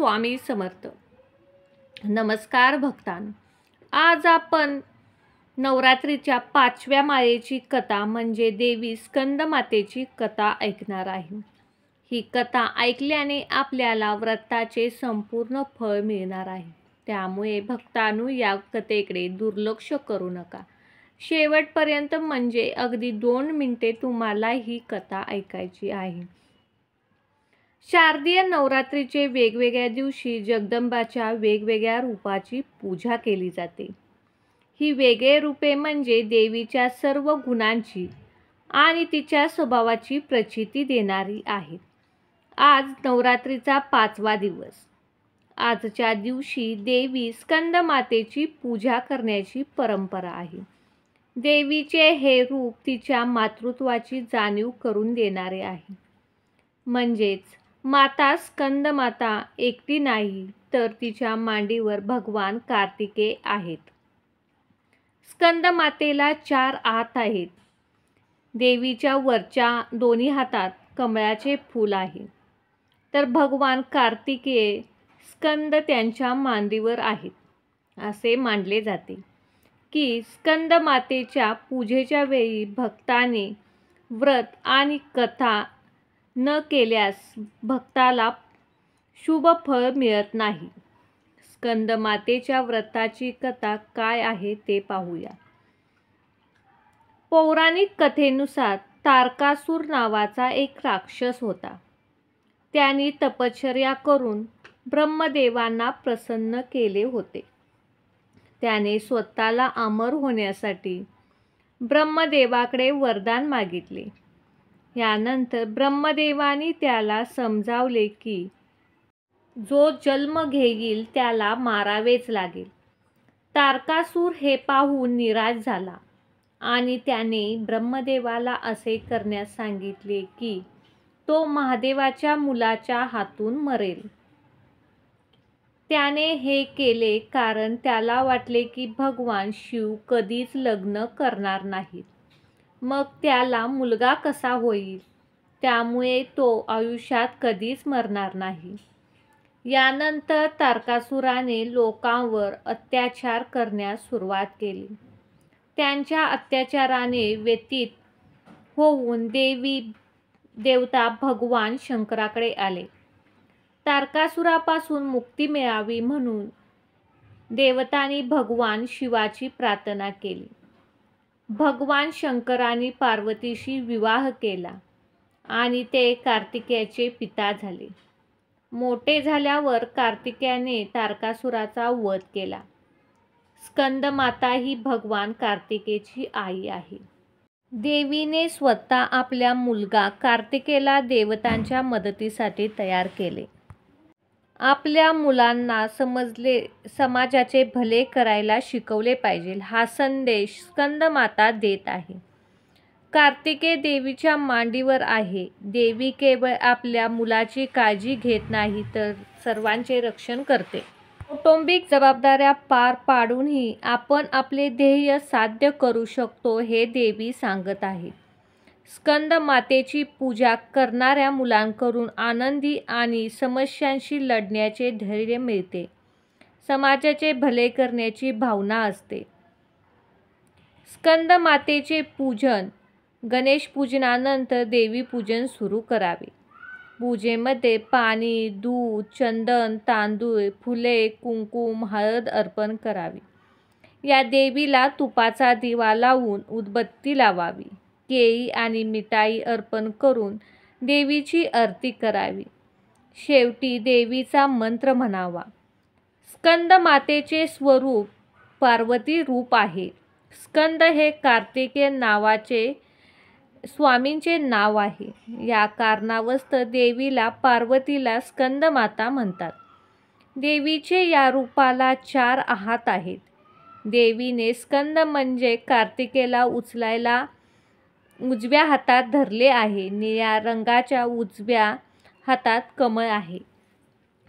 स्वामी समर्थ. नमस्कार भक्तांनो. आज आपण नवरात्रीच्या 5व्या माळेची कथा म्हणजे देवी स्कंदमातेची कथा ऐकणार आहे. ही कथा ऐकल्याने आपल्याला व्रताचे संपूर्ण फळ मिळणार आहे. त्यामुळे भक्तांनो, या कथेकडे दुर्लक्ष करू नका. शेवटपर्यंत म्हणजे अगदी 2 मिनिटे तुम्हाला ही कथा ऐकायची आहे. शारदीय नवरात्रीचे वेगवेगळ्या दिवशी जगदंबाच्या वेगवेगळ्या रूपाची पूजा केली जाते. ही वेगळे रूपे म्हणजे देवीच्या सर्व गुणांची आणि तिच्या स्वभावाची प्रचिती देणारी आहेत. आज नवरात्रीचा 5वा दिवस. आजच्या दिवशी देवी स्कंदमातेची पूजा करण्याची परंपरा आहे. देवीचे हे रूप तिच्या मातृत्वाची जाणीव करून देणारे आहे. म्हणजेच माता स्कंदमाता एकटी नाही, तर तिच्या मांडीवर भगवान कार्तिकेय आहेत. स्कंदमातेला 4 हात आहेत. देवीच्या वरच्या दोन्ही हातात कमळाचे फूल आहे. तर भगवान कार्तिकेय स्कंद त्यांच्या मांडीवर आहेत. असे मानले जाते की स्कंदमातेच्या पूजेच्या वेळी भक्ताने व्रत आणि कथा न केल्यास भक्ताला शुभ फळ मिळत नाही. स्कंदमातेच्या व्रताची कथा काय आहे ते पाहूया. पौराणिक कथेनुसार तारकासूर नावाचा एक राक्षस होता. त्यांनी तपश्चर्या करून ब्रह्मदेवांना प्रसन्न केले होते. त्याने स्वतःला अमर होण्यासाठी ब्रह्मदेवाकडे वरदान मागितले. यानंतर ब्रह्मदेवानी त्याला समजावले की जो जन्म घेईल त्याला मारावेच लागेल. तारकासूर हे पाहून निराश झाला आणि त्याने ब्रह्मदेवाला असे करण्यास सांगितले की तो महादेवाच्या मुलाच्या हातून मरेल. त्याने हे केले कारण त्याला वाटले की भगवान शिव कधीच लग्न करणार नाहीत. मग त्याला मुलगा कसा होईल? त्यामुळे तो आयुष्यात कधीच मरणार नाही. यानंतर तारकासुराने लोकांवर अत्याचार करण्यास सुरुवात केली. त्यांच्या अत्याचाराने व्यथित होऊन देवता भगवान शंकराकडे आले. तारकासुरापासून मुक्ती मिळावी म्हणून देवतांनी भगवान शिवाची प्रार्थना केली. भगवान शंकराने पार्वतीशी विवाह केला आणि ते कार्तिकेयाचे पिता झाले. मोठे झाल्यावर कार्तिकेयाने तारकासुराचा वध केला. स्कंदमाता ही भगवान कार्तिकेयची आई आहे. देवीने स्वतः आपला मुलगा कार्तिकेयला देवतांच्या मदतीसाठी तयार केले. आपल्या मुलांना समाजाचे भले करायला शिकवले पाहिजे, हा संदेश स्कंदमाता देत आहे. कार्तिकेय देवीच्या मांडीवर आहे. देवी केवळ आपल्या मुलाची काळजी घेत नाही, तर सर्वांचे रक्षण करते. कौटुंबिक जबाबदाऱ्या पार पाडूनही आपण आपले ध्येय साध्य करू शकतो, हे देवी सांगत आहे. स्कंदमातेची पूजा करणाऱ्या मुलांकडून आनंदी आणि समस्यांशी लढण्याचे धैर्य मिळते. समाजाचे भले करण्याची भावना असते. स्कंदमातेचे पूजन. गणेश पूजनानंतर देवी पूजन सुरू करावे. पूजेमध्ये पाणी, दूध, चंदन, तांदूळ, फुले, कुंकुम, हळद अर्पण करावी. या देवीला तुपाचा दिवा लावून उदबत्ती लावावी. केळी आणि मिठाई अर्पण करून देवीची आरती करावी. शेवटी देवीचा मंत्र म्हणावा. स्कंदमातेचे स्वरूप पार्वती रूप आहे. स्कंद हे कार्तिकेय नावाचे स्वामींचे नाव आहे. या कारणास्तव देवीला पार्वतीला स्कंदमाता म्हणतात. देवीचे या रूपाला 4 हात आहेत. देवीने स्कंद म्हणजे कार्तिकेयला उचलायला उजव्या हातात धरले आहे. निळ्या रंगाच्या उजव्या हातात कमळ आहे.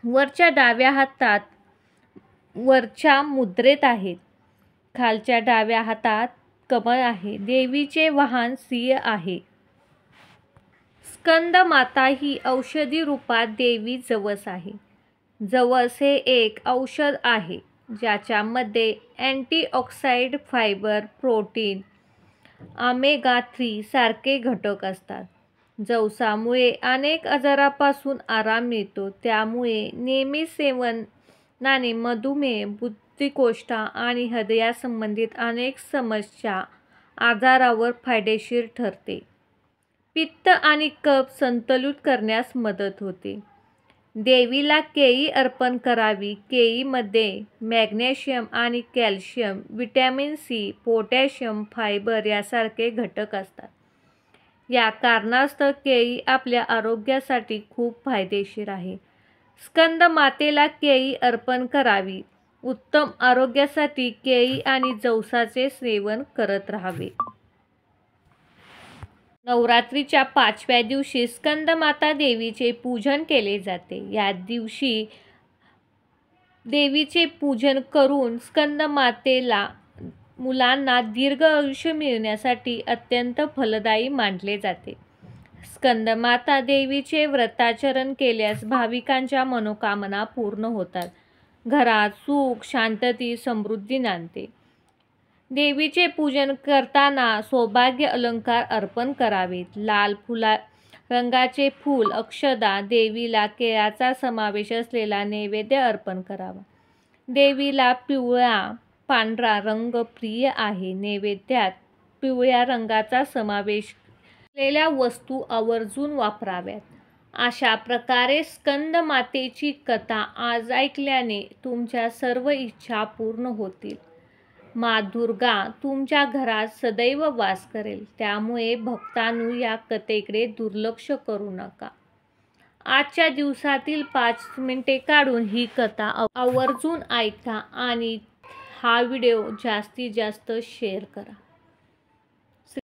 वरच्या डाव्या हातात वरच्या मुद्रेत आहेत. खालच्या डाव्या हातात कमळ आहे. देवीचे वाहन सिंह आहे. स्कंदमाता ही औषधी रूपात देवी जवस आहे. जवस हे एक औषध आहे ज्याच्यामध्ये अँटीऑक्सिडंट, फायबर, प्रोटीन, ओमेगा 3 सारखे घटक असतात. जवसामुळे अनेक आजारापासून आराम मिळतो. त्यामुळे नियमित सेवनाने मधुमेह, बद्धकोष्ठता आणि हृदयासंबंधित अनेक समस्या आजारावर फायदेशीर ठरते. पित्त आणि कफ संतुलित करण्यास मदत होते. देवीला केळी अर्पण करावी. केळीमध्ये मॅग्नेशियम आणि calcium, vitamin C, potassium, fibre यासारखे घटक असतात. या कारणास्तव केळी आपल्या आरोग्यासाठी खूप फायदेशीर आहे. स्कंदमातेला केळी अर्पण करावी. उत्तम आरोग्यासाठी केळी आणि जवसाचे सेवन करत राहावे. नवरात्रीच्या 5व्या दिवशी स्कंदमाता देवीचे पूजन केले जाते. या दिवशी देवीचे पूजन करून स्कंदमातेला मुलांना दीर्घ आयुष्य मिळण्यासाठी अत्यंत फलदायी मानले जाते. स्कंदमाता देवीचे व्रताचरण केल्यास भाविकांच्या मनोकामना पूर्ण होतात. घरात सुख, शांतता, समृद्धी नांदते. देवीचे पूजन करताना सौभाग्य अलंकार अर्पण करावेत. लाल रंगाचे फूल, अक्षदा, देवीला केळाचा समावेश असलेला नैवेद्य अर्पण करावा. देवीला पिवळा, पांढरा रंग प्रिय आहे. नैवेद्यात पिवळ्या रंगाचा समावेश असलेल्या वस्तू आवर्जून वापराव्यात. अशा प्रकारे स्कंदमातेची कथा आज ऐकल्याने तुमच्या सर्व इच्छा पूर्ण होतील. माँ दुर्गा तुमच्या घरात सदैव वास करेल. त्यामुळे भक्तांनो, या कथेकडे दुर्लक्ष करू नका. आजच्या दिवसातील 5 मिनिटे काढून ही कथा आवर्जून ऐका आणि हा व्हिडिओ जास्तीत जास्त शेअर करा.